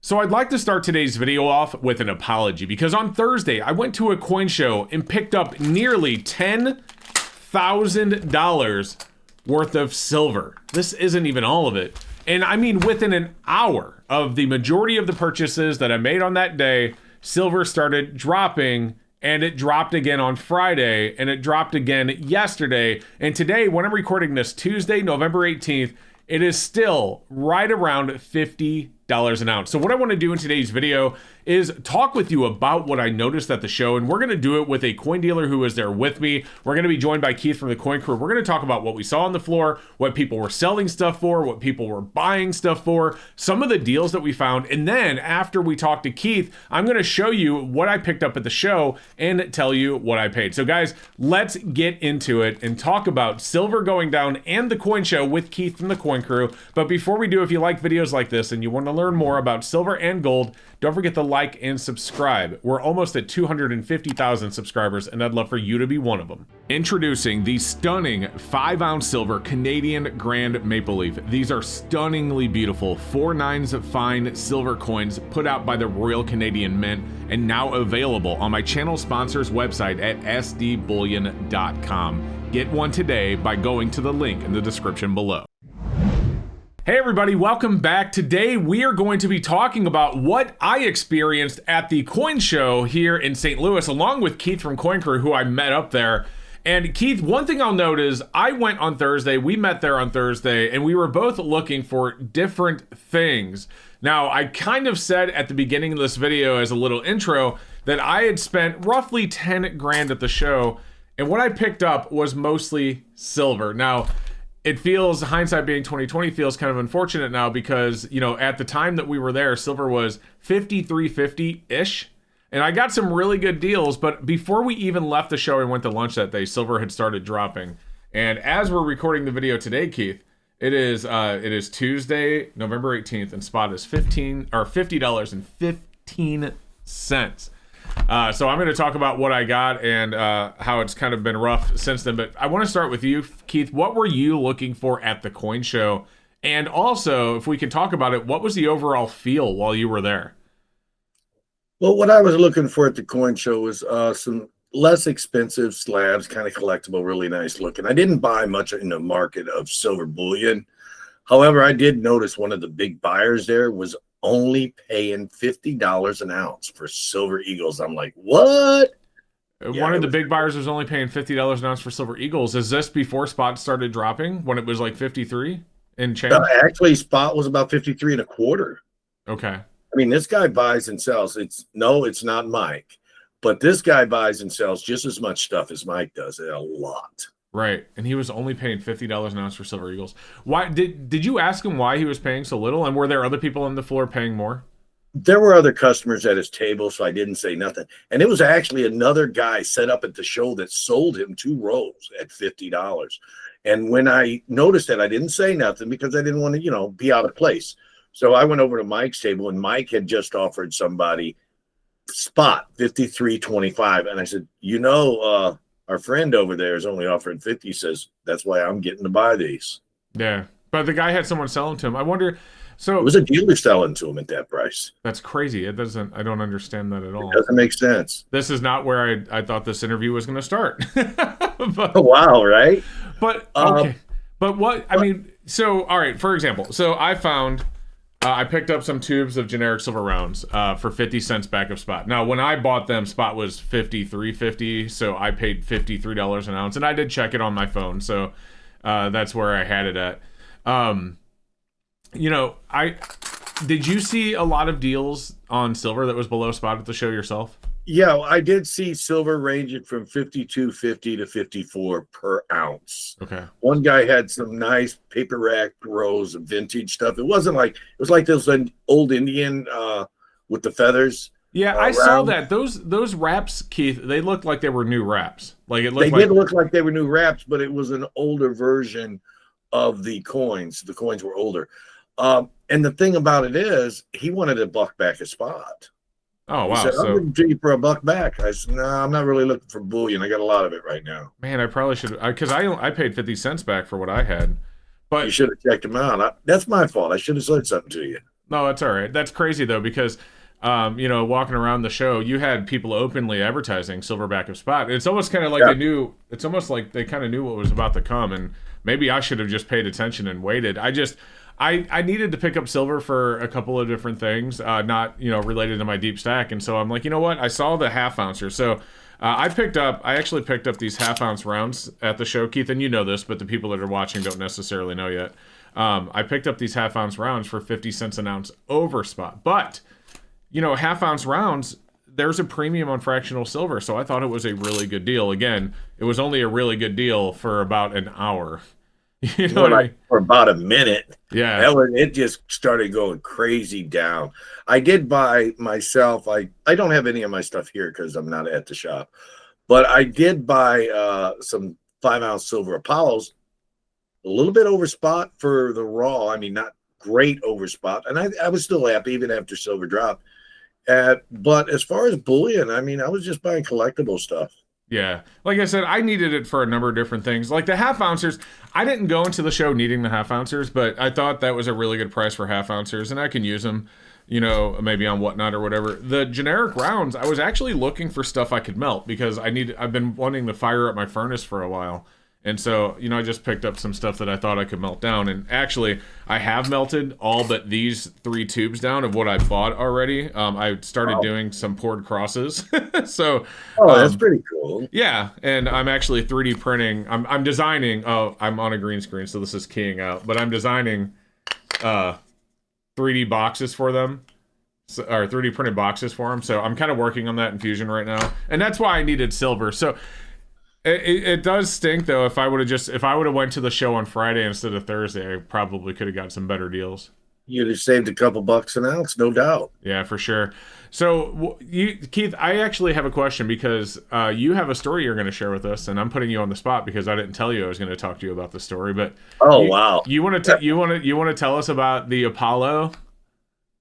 So I'd like to start today's video off with an apology because on Thursday I went to a coin show and picked up nearly $10,000 worth of silver. This isn't even all of it. And I mean, within an hour of the majority of the purchases that I made on that day, silver started dropping, and it dropped again on Friday, and it dropped again yesterday. And today, when I'm recording this, Tuesday, November 18th, it is still right around $50 an ounce. So what I want to do in today's video is talk with you about what I noticed at the show, and we're going to do it with a coin dealer who was there with me. We're going to be joined by Keith from the Coin Crew. We're going to talk about what we saw on the floor, what people were selling stuff for, what people were buying stuff for, some of the deals that we found, and then after we talk to Keith, I'm going to show you what I picked up at the show and tell you what I paid. So guys, let's get into it and talk about silver going down and the coin show with Keith from the Coin Crew. But before we do, if you like videos like this and you want to learn more about silver and gold, don't forget to like and subscribe. We're almost at 250,000 subscribers, and I'd love for you to be one of them. Introducing the stunning 5-ounce silver Canadian Grand Maple Leaf. These are stunningly beautiful 4/9 fine silver coins put out by the Royal Canadian Mint and now available on my channel sponsor's website at sdbullion.com. Get one today by going to the link in the description below. Hey everybody, welcome back. Today we are going to be talking about what I experienced at the coin show here in St. Louis, along with Keith from Coin Crew, who I met up there. And Keith, one thing I'll note is I went on Thursday, we met there on Thursday, and we were both looking for different things. Now, I kind of said at the beginning of this video as a little intro that I had spent roughly 10 grand at the show, and what I picked up was mostly silver. Now, it feels, hindsight being 2020, feels kind of unfortunate now because, you know, at the time that we were there, silver was 53.50-ish. And I got some really good deals, but before we even left the show and went to lunch that day, silver had started dropping. And as we're recording the video today, Keith, it is Tuesday, November 18th, and spot is $50.15. So I'm going to talk about what I got and how it's kind of been rough since then. But I want to start with you, Keith. What were you looking for at the coin show? And also, if we can talk about it, what was the overall feel while you were there? Well, what I was looking for at the coin show was some less expensive slabs, kind of collectible, really nice looking. I didn't buy much in the market of silver bullion. However, I did notice one of the big buyers there was only paying $50 an ounce for silver eagles. I'm like, what? One of the big buyers was only paying $50 an ounce for silver eagles. Is this before spot started dropping when it was like 53 and change? Actually, spot was about 53 and a quarter. Okay. I mean, this guy buys and sells. It's not Mike, but this guy buys and sells just as much stuff as Mike does. A lot. Right, and he was only paying $50 an ounce for silver eagles. Why did you ask him why he was paying so little? And were there other people on the floor paying more? There were other customers at his table, so I didn't say nothing. And it was actually another guy set up at the show that sold him 2 rolls at $50. And when I noticed that, I didn't say nothing because I didn't want to, be out of place. So I went over to Mike's table, and Mike had just offered somebody spot 53.25, and I said, our friend over there is only offering 50. Says that's why I'm getting to buy these. Yeah, but the guy had someone selling to him. I wonder. So it was a dealer selling to him at that price. That's crazy. I don't understand that at all. It doesn't make sense. This is not where I thought this interview was going to start. But, wow, right? But okay. But what I mean. So all right. For example, so I found. I picked up some tubes of generic silver rounds for 50 cents back of spot. Now, when I bought them, spot was $53.50, so I paid $53 an ounce, and I did check it on my phone, so that's where I had it at. Did you see a lot of deals on silver that was below spot at the show yourself? Yeah, I did see silver ranging from $52.50 to $54 per ounce. Okay. One guy had some nice paper rack rows of vintage stuff. It was like those old Indian with the feathers. Yeah, I saw that. Those wraps, Keith, they looked like they were new wraps. Like it looked They did look like they were new wraps, but it was an older version of the coins. The coins were older. And the thing about it is, he wanted a buck back a spot. Oh, wow. He said, I'm going to do you for a buck back. I said, no, I'm not really looking for bullion. I got a lot of it right now. Man, I probably should, because I paid 50 cents back for what I had. But you should have checked them out. That's my fault. I should have said something to you. No, that's all right. That's crazy though, because walking around the show, you had people openly advertising silverback of spot. It's almost kind of like Yeah. they knew. It's almost like they kind of knew what was about to come, and maybe I should have just paid attention and waited. I needed to pick up silver for a couple of different things, not related to my deep stack, and so I'm like, you know what? I saw the half ouncer, so. I actually picked up these half ounce rounds at the show, Keith, and you know this, but the people that are watching don't necessarily know yet. I picked up these half ounce rounds for 50 cents an ounce over spot. But, half ounce rounds, there's a premium on fractional silver. So I thought it was a really good deal. Again, it was only a really good deal for about an hour. You know what I mean? For about a minute. Yeah. It just started going crazy down. I did buy myself, I don't have any of my stuff here because I'm not at the shop, but I did buy some 5-ounce silver Apollos, a little bit over spot for the raw. I mean, not great over spot. And I was still happy even after silver dropped. But as far as bullion, I mean, I was just buying collectible stuff. Yeah. Like I said, I needed it for a number of different things. Like the half ouncers, I didn't go into the show needing the half ouncers, but I thought that was a really good price for half ouncers, and I can use them, maybe on Whatnot or whatever. The generic rounds, I was actually looking for stuff I could melt because I've been wanting to fire up my furnace for a while. And so, I just picked up some stuff that I thought I could melt down. And actually, I have melted all but these 3 tubes down of what I bought already. I started doing some poured crosses. So, that's pretty cool. Yeah, and I'm actually 3D printing. I'm designing. Oh, I'm on a green screen, so this is keying out. But I'm designing 3D boxes for them. Or 3D printed boxes for them. So I'm kind of working on that in Fusion right now. And that's why I needed silver. So it does stink though. If I would have went to the show on Friday instead of Thursday, I probably could have got some better deals. You'd have saved a couple bucks an ounce, no doubt. Yeah, for sure. So, Keith, I actually have a question because you have a story you're going to share with us, and I'm putting you on the spot because I didn't tell you I was going to talk to you about the story. But wow, you want to tell us about the Apollo,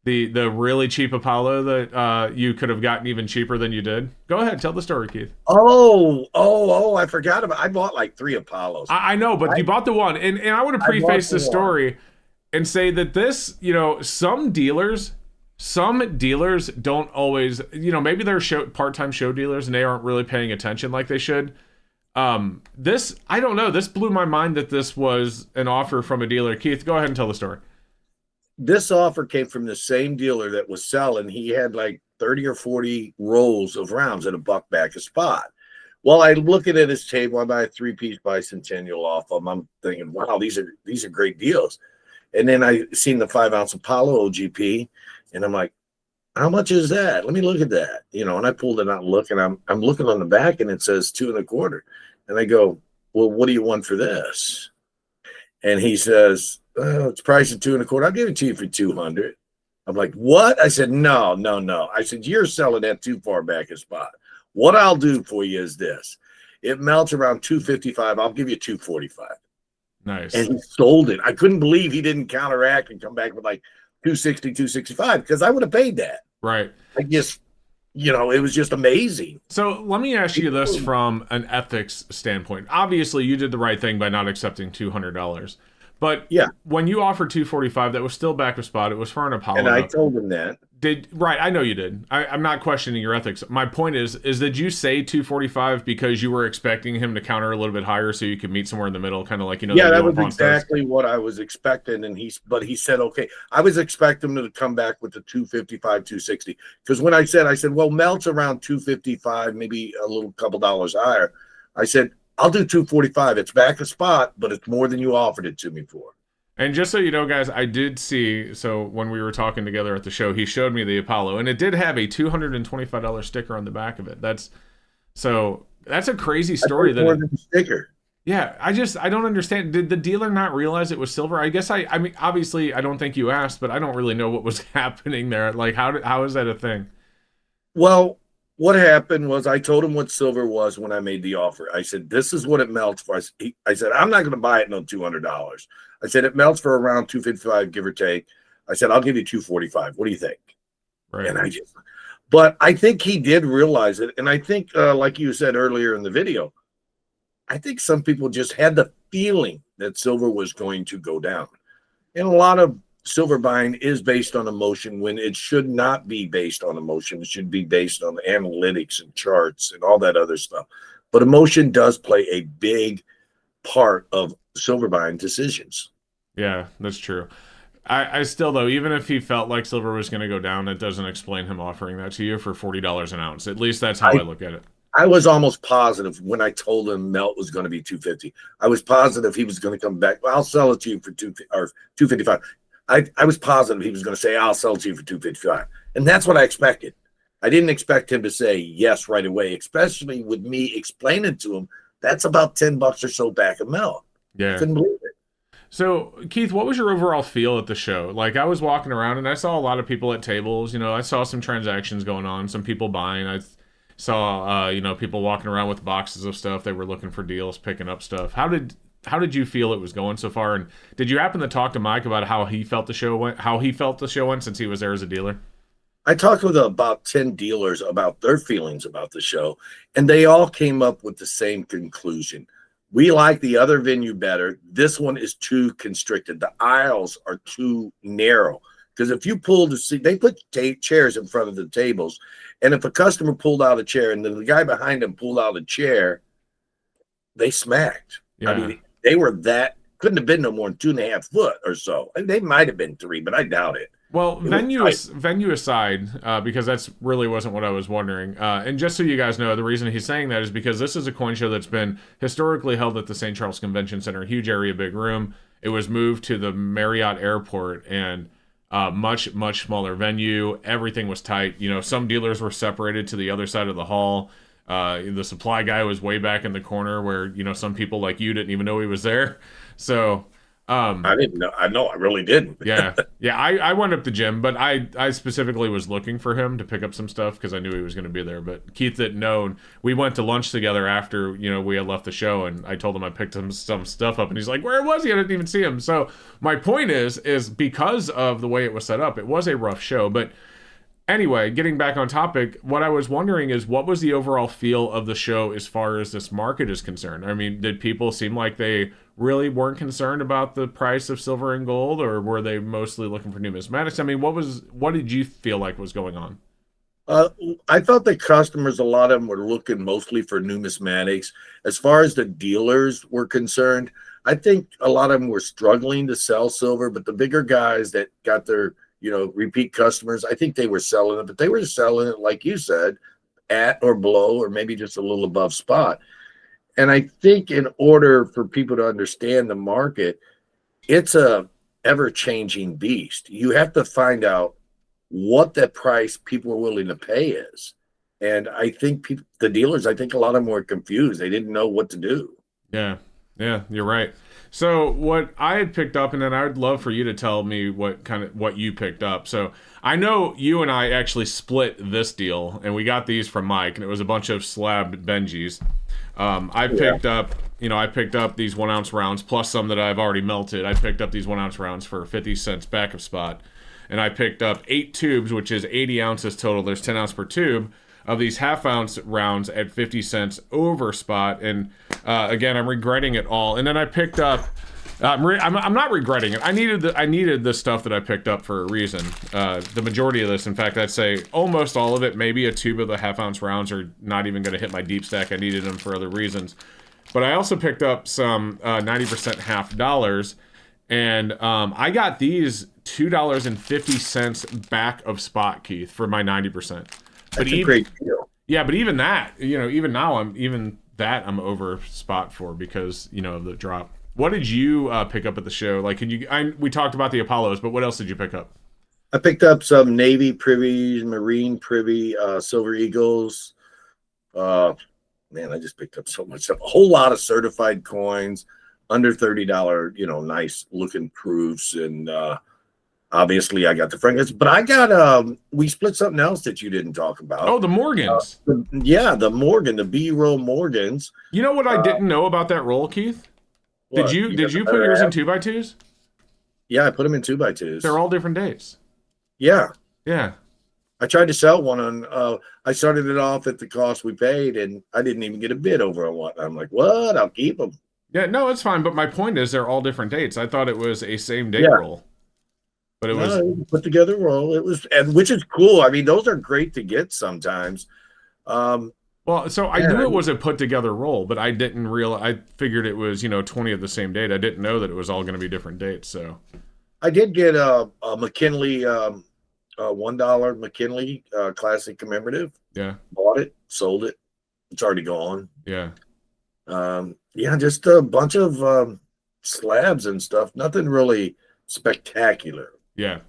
the really cheap Apollo that you could have gotten even cheaper than you did? Go ahead, tell the story, Keith. I forgot about. I bought like 3 Apollos. I know, but you bought the one, and I want to preface the story and say that this, some dealers don't always, maybe they're part-time show dealers and they aren't really paying attention like they should. This, I don't know. This blew my mind that this was an offer from a dealer. Keith, go ahead and tell the story. This offer came from the same dealer that was selling. He had like 30 or 40 rolls of rounds at a buck back a spot. Well, I'm looking at his table. I buy a 3-piece bicentennial off of him. I'm thinking, wow, these are great deals. And then I seen the 5-ounce Apollo OGP, and I'm like, how much is that? Let me look at that. And I pulled it out and look, and I'm looking on the back, and it says 2 1/4. And I go, well, what do you want for this? And he says, it's priced at 2 1/4. I'll give it to you for 200. I'm like, what? I said, no. I said, you're selling that too far back a spot. What I'll do for you is this. It melts around 255. I'll give you 245. Nice. And he sold it. I couldn't believe he didn't counteract and come back with like 260, 265 because I would have paid that. Right. I just, it was just amazing. So let me ask you this from an ethics standpoint. Obviously, you did the right thing by not accepting $200. But yeah, when you offered 245, that was still back of spot. It was for an Apollo. And I told him that. Right, I know you did. I'm not questioning your ethics. My point is did you say 245 because you were expecting him to counter a little bit higher so you could meet somewhere in the middle, kind of like Yeah, that was exactly what I was expecting, and he said okay. I was expecting him to come back with the 255, 260 because when I said well, melts around 255, maybe a little couple dollars higher. I said I'll do 245. It's back a spot, but it's more than you offered it to me for. And just so you know, guys, I did see, so when we were talking together at the show, he showed me the Apollo, and it did have a $225 sticker on the back of it. That's a crazy story. That's more than a sticker. Yeah, I don't understand. Did the dealer not realize it was silver? I guess I mean, obviously, I don't think you asked, but I don't really know what was happening there. Like, how is that a thing? Well, what happened was I told him what silver was when I made the offer. I said, this is what it melts for. I said, I'm not going to buy it no $200. I said, it melts for around 255, give or take. I said, I'll give you 245. What do you think? Right. And but I think he did realize it. And I think, like you said earlier in the video, I think some people just had the feeling that silver was going to go down. And a lot of silver buying is based on emotion when it should not be based on emotion. It should be based on analytics and charts and all that other stuff. But emotion does play a big part of silver buying decisions. Yeah, that's true. I still though, even if he felt like silver was going to go down, it doesn't explain him offering that to you for $40 an ounce. At least that's how I look at it. I was almost positive when I told him melt was going to be 250. I was positive he was going to come back. Well, I'll sell it to you for 255. I was positive he was going to say, I'll sell it to you for 255. And that's what I expected. I didn't expect him to say yes right away, especially with me explaining to him that's about $10 or so back of melt. Yeah. I couldn't believe it. So, Keith, what was your overall feel at the show? Like, I was walking around and I saw a lot of people at tables. You know, I saw some transactions going on, some people buying. I saw, people walking around with boxes of stuff. They were looking for deals, picking up stuff. How did you feel it was going so far? And did you happen to talk to Mike about how he felt the show went since he was there as a dealer? I talked with about 10 dealers about their feelings about the show, and they all came up with the same conclusion. We like the other venue better. This one is too constricted. The aisles are too narrow. Because if you pull the seat, they put chairs in front of the tables. And if a customer pulled out a chair and then the guy behind him pulled out a chair, they smacked. Yeah. I mean, they were couldn't have been no more than 2.5 foot or so. And they might have been 3, but I doubt it. Well, venue aside, because that's really wasn't what I was wondering. And just so you guys know, the reason he's saying that is because this is a coin show that's been historically held at the St. Charles Convention Center, huge area, big room. It was moved to the Marriott Airport and much, much smaller venue. Everything was tight. You know, some dealers were separated to the other side of the hall. The supply guy was way back in the corner where, you know, some people like you didn't even know he was there. So... I didn't know. I really didn't. yeah. I went up to Jim, but I specifically was looking for him to pick up some stuff because I knew he was going to be there. But Keith didn't know. And we went to lunch together after we had left the show, and I told him I picked him some stuff up, and he's like, "Where was he? I didn't even see him." So my point is because of the way it was set up, it was a rough show, but. Anyway, getting back on topic, what I was wondering is what was the overall feel of the show as far as this market is concerned? I mean, did people seem like they really weren't concerned about the price of silver and gold, or were they mostly looking for numismatics? I mean, what did you feel like was going on? I thought the customers, a lot of them were looking mostly for numismatics. As far as the dealers were concerned, I think a lot of them were struggling to sell silver, but the bigger guys that got their repeat customers, I think they were selling it, but they were selling it, like you said, at or below, or maybe just a little above spot. And I think in order for people to understand the market, it's a ever-changing beast. You have to find out what the price people are willing to pay is. And I think the dealers, I think a lot of them were confused. They didn't know what to do. Yeah, you're right. So what I had picked up, and then I would love for you to tell me what you picked up. So I know you and I actually split this deal, and we got these from Mike, and it was a bunch of slabbed Benjis. I picked up these 1 ounce rounds plus some that I've already melted. I picked up these 1 ounce rounds for 50 cents back of spot, and I picked up 8 tubes, which is 80 ounces total. There's 10 ounce per tube. Of these half-ounce rounds at 50 cents over spot, and again, I'm regretting it all. And then I picked up. I'm not regretting it. I needed the stuff that I picked up for a reason. The majority of this, in fact, I'd say almost all of it. Maybe a tube of the half-ounce rounds are not even going to hit my deep stack. I needed them for other reasons. But I also picked up some 90% half dollars, and I got these $2.50 back of spot, Keith, for my 90%. That's a great deal. Yeah, but even that, even now, I'm over spot for because of the drop. What did you pick up at the show? Like, we talked about the Apollos, but what else did you pick up? I picked up some Navy privies, Marine privy, Silver Eagles. Man, I just picked up so much stuff. A whole lot of certified coins, under $30, nice looking proofs, and obviously, I got the Franklin's, but I got we split something else that you didn't talk about. Oh, the Morgans. The Morgan, the B-roll Morgans. You know what I didn't know about that roll, Keith? Did you put yours in 2x2s? Yeah, I put them in 2x2s. They're all different dates. Yeah. Yeah. I tried to sell one on. I started it off at the cost we paid, and I didn't even get a bid over on one. I'm like, what? I'll keep them. Yeah, no, it's fine. But my point is, they're all different dates. I thought it was a same date roll. But it No, was it was a put together roll. It was, and which is cool. I mean, those are great to get sometimes. well, so I Yeah, knew it was a put together roll, but I didn't realize. I figured it was 20 of the same date. I didn't know that it was all going to be different dates. So I did get a McKinley, $1 McKinley classic commemorative. yeah, Bought it, sold it. It's already gone. yeah. Yeah, just a bunch of slabs and stuff. Nothing really spectacular. Yeah.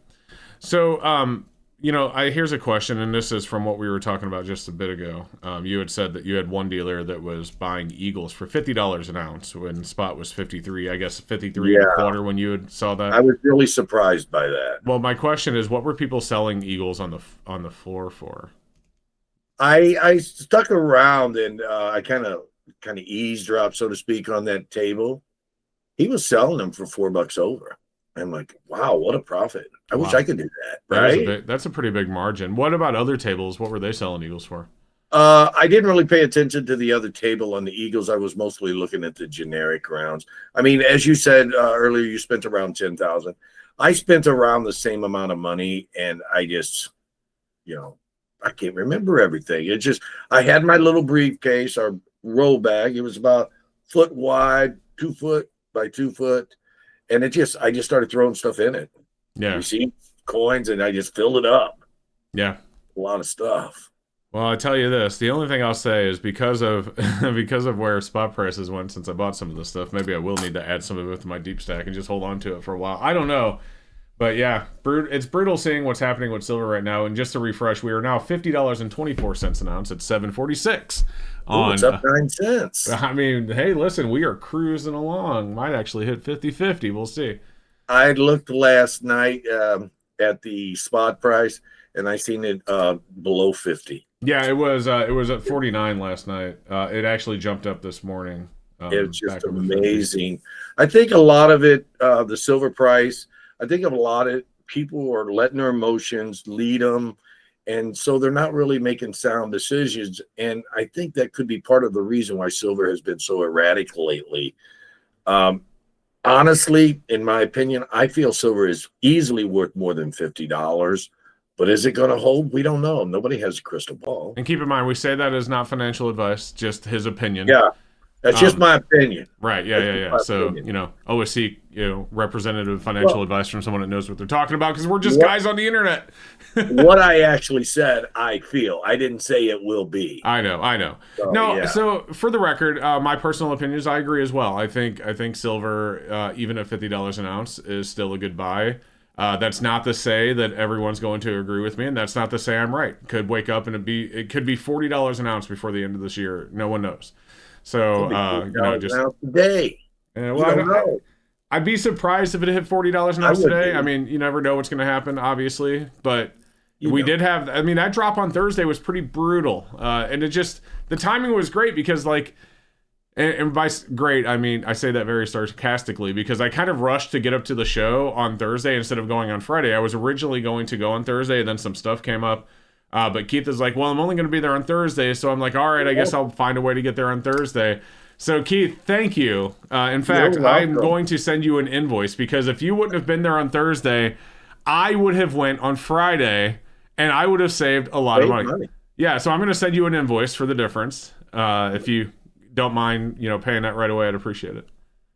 So, here's a question, and this is from what we were talking about just a bit ago. You had said that you had one dealer that was buying Eagles for $50 an ounce when spot was 53. I guess 53 and a quarter when you had saw that. I was really surprised by that. Well, my question is, what were people selling Eagles on the floor for? I stuck around and I kind of eavesdropped, so to speak, on that table. He was selling them for $4 over. I'm like, wow, what a profit. I wish I could do that. Right? That's a pretty big margin. What about other tables? What were they selling Eagles for? I didn't really pay attention to the other table on the Eagles. I was mostly looking at the generic rounds. I mean, as you said earlier, you spent around 10,000. I spent around the same amount of money, and I just, I can't remember everything. It just, I had my little briefcase or roll bag. It was about foot wide, 2 foot by 2 foot. And I just started throwing stuff in it. Yeah. Receipts, coins, and I just filled it up. Yeah. A lot of stuff. Well, I tell you this, the only thing I'll say is because of where spot prices went since I bought some of this stuff, maybe I will need to add some of it to my deep stack and just hold on to it for a while. I don't know. But yeah, it's brutal seeing what's happening with silver right now. And just to refresh, we are now $50.24 an ounce at $7.46. It's up 9 cents. I mean, hey, listen, we are cruising along. Might actually hit 50-50. We'll see. I looked last night at the spot price, and I seen it below 50. Yeah, it was at 49 last night. It actually jumped up this morning. It's just amazing. I think a lot of it, the silver price, I think a lot of people are letting their emotions lead them. And so they're not really making sound decisions. And I think that could be part of the reason why silver has been so erratic lately. Honestly, in my opinion, I feel silver is easily worth more than $50. But is it going to hold? We don't know. Nobody has a crystal ball. And keep in mind, we say that is not financial advice, just his opinion. Yeah. That's just my opinion. Right. Yeah. So, always seek, representative financial advice from someone that knows what they're talking about, because we're just guys on the internet. What I actually said, I feel. I didn't say it will be. I know. So for the record, my personal opinion is I agree as well. I think silver, even at $50 an ounce, is still a good buy. That's not to say that everyone's going to agree with me, and that's not to say I'm right. Could wake up and it could be $40 an ounce before the end of this year. No one knows. So, just today. I'd be surprised if it hit $40 an ounce today. I mean, you never know what's going to happen, obviously, but we did have. I mean, that drop on Thursday was pretty brutal, and the timing was great because, and by great, I mean I say that very sarcastically because I kind of rushed to get up to the show on Thursday instead of going on Friday. I was originally going to go on Thursday, and then some stuff came up. But Keith is like, well, I'm only going to be there on Thursday. So I'm like, all right, I guess I'll find a way to get there on Thursday. So Keith, thank you. In fact, I'm going to send you an invoice because if you wouldn't have been there on Thursday, I would have went on Friday and I would have saved a lot of money. Yeah. So I'm going to send you an invoice for the difference. If you don't mind, paying that right away, I'd appreciate it.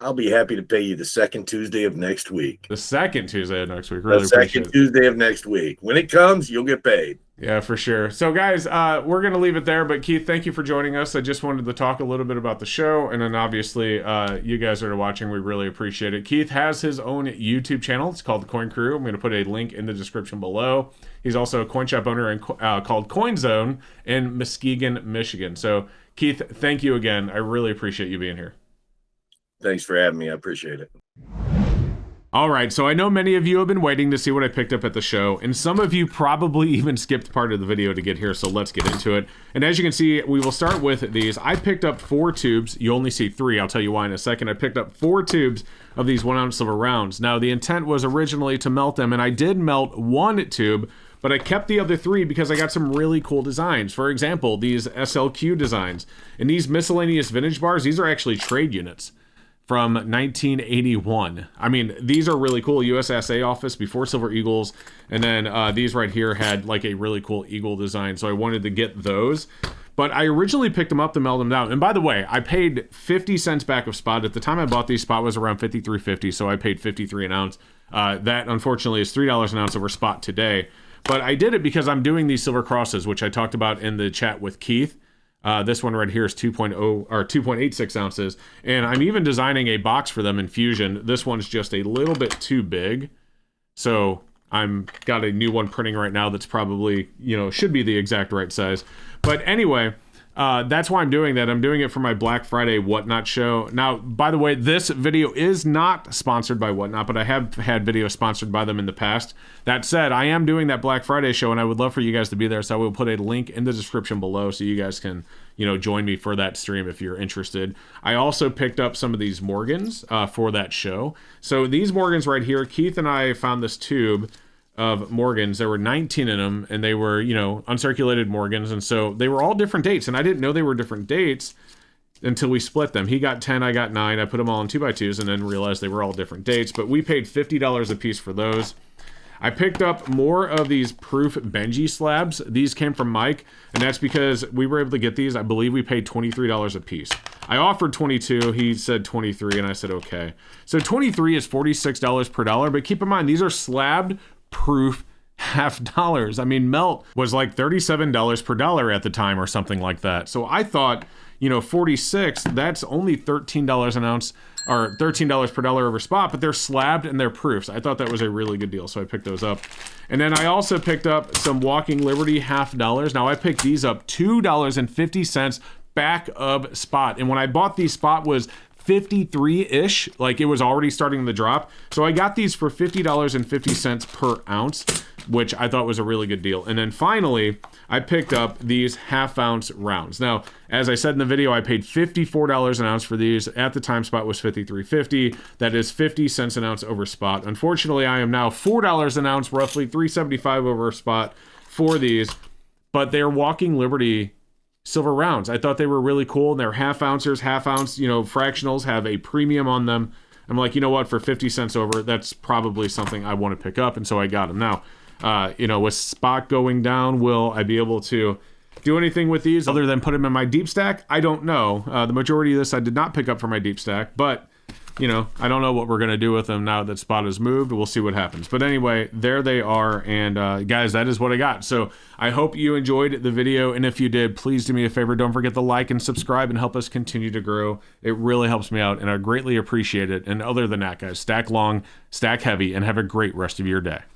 I'll be happy to pay you the second Tuesday of next week. The second Tuesday of next week. Really appreciate it. The second Tuesday of next week. When it comes, you'll get paid. Yeah, for sure. So, guys, we're going to leave it there. But, Keith, thank you for joining us. I just wanted to talk a little bit about the show. And then, obviously, you guys that are watching, we really appreciate it. Keith has his own YouTube channel. It's called The Coin Crew. I'm going to put a link in the description below. He's also a coin shop owner called Coin Zone in Muskegon, Michigan. So, Keith, thank you again. I really appreciate you being here. Thanks for having me. I appreciate it. All right, so I know many of you have been waiting to see what I picked up at the show, and some of you probably even skipped part of the video to get here, so let's get into it. And as you can see, we will start with these. I picked up 4 tubes. You only see 3. I'll tell you why in a second. I picked up 4 tubes of these 1-ounce silver rounds. Now, the intent was originally to melt them, and I did melt 1 tube, but I kept the other 3 because I got some really cool designs. For example, these SLQ designs. And these miscellaneous vintage bars, these are actually trade units. from 1981. I mean, these are really cool. USSA office before Silver Eagles. And then these right here had like a really cool eagle design. So I wanted to get those. But I originally picked them up to melt them down. And by the way, I paid 50 cents back of spot. At the time I bought these, spot was around 53.50, so I paid 53 an ounce. That, unfortunately, is $3 an ounce over spot today. But I did it because I'm doing these silver crosses, which I talked about in the chat with Keith. This one right here is 2.0 or 2.86 ounces. And I'm even designing a box for them in Fusion. This one's just a little bit too big. So I'm got a new one printing right now that's probably, you know, should be the exact right size. But anyway, that's why I'm doing that. I'm doing it for my Black Friday Whatnot show. Now, by the way, this video is not sponsored by Whatnot, but I have had videos sponsored by them in the past. That said, I am doing that Black Friday show, and I would love for you guys to be there. So I will put a link in the description below so you guys can, you know, join me for that stream if you're interested. I also picked up some of these Morgans for that show. So these Morgans right here, Keith and I found this tube of Morgans. There were 19 in them, and they were, you know, uncirculated Morgans, and so they were all different dates, and I didn't know they were different dates until we split them. He got 10, I got 9. I put them all in 2x2s and then realized they were all different dates, but we paid $50 a piece for those. I picked up more of these proof Benji slabs. These came from Mike, and that's because we were able to get these. I believe we paid $23 a piece. I offered 22, he said 23, and I said okay. So 23 is $46 per dollar, but keep in mind, these are slabbed proof half dollars. I mean, melt was like $37 per dollar at the time or something like that. So I thought, you know, 46, that's only $13 an ounce or $13 per dollar over spot, but they're slabbed and they're proofs. I thought that was a really good deal, so I picked those up. And then I also picked up some Walking Liberty half dollars. Now I picked these up $2.50 back of spot. And when I bought these, spot was 53-ish, like it was already starting to drop. So I got these for $50.50 per ounce, which I thought was a really good deal. And then finally, I picked up these half-ounce rounds. Now, as I said in the video, I paid $54 an ounce for these. At the time, spot was $53.50. That is 50 cents an ounce over spot. Unfortunately, I am now $4 an ounce, roughly $3.75 over spot for these. But they're Walking Liberty silver rounds. I thought they were really cool, and they're half ounce, you know, fractionals have a premium on them. I'm like, you know what, for 50 cents over, that's probably something I want to pick up, and so I got them. Now, you know, with spot going down, will I be able to do anything with these other than put them in my deep stack? I don't know. The majority of this I did not pick up for my deep stack, but you know, I don't know what we're going to do with them now that spot has moved. We'll see what happens. But anyway, there they are. And guys, that is what I got. So I hope you enjoyed the video. And if you did, please do me a favor. Don't forget to like and subscribe and help us continue to grow. It really helps me out, and I greatly appreciate it. And other than that, guys, stack long, stack heavy, and have a great rest of your day.